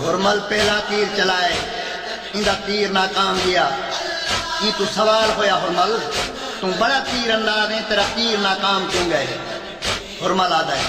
हुरमल पहला तीर चलाए, इंदा तीर नाकाम गया। ये तू सवाल होया हुरमल, तू बड़ा तीर अंदाज है, तेरा तीर नाकाम क्यों गए? हुरमल आदा है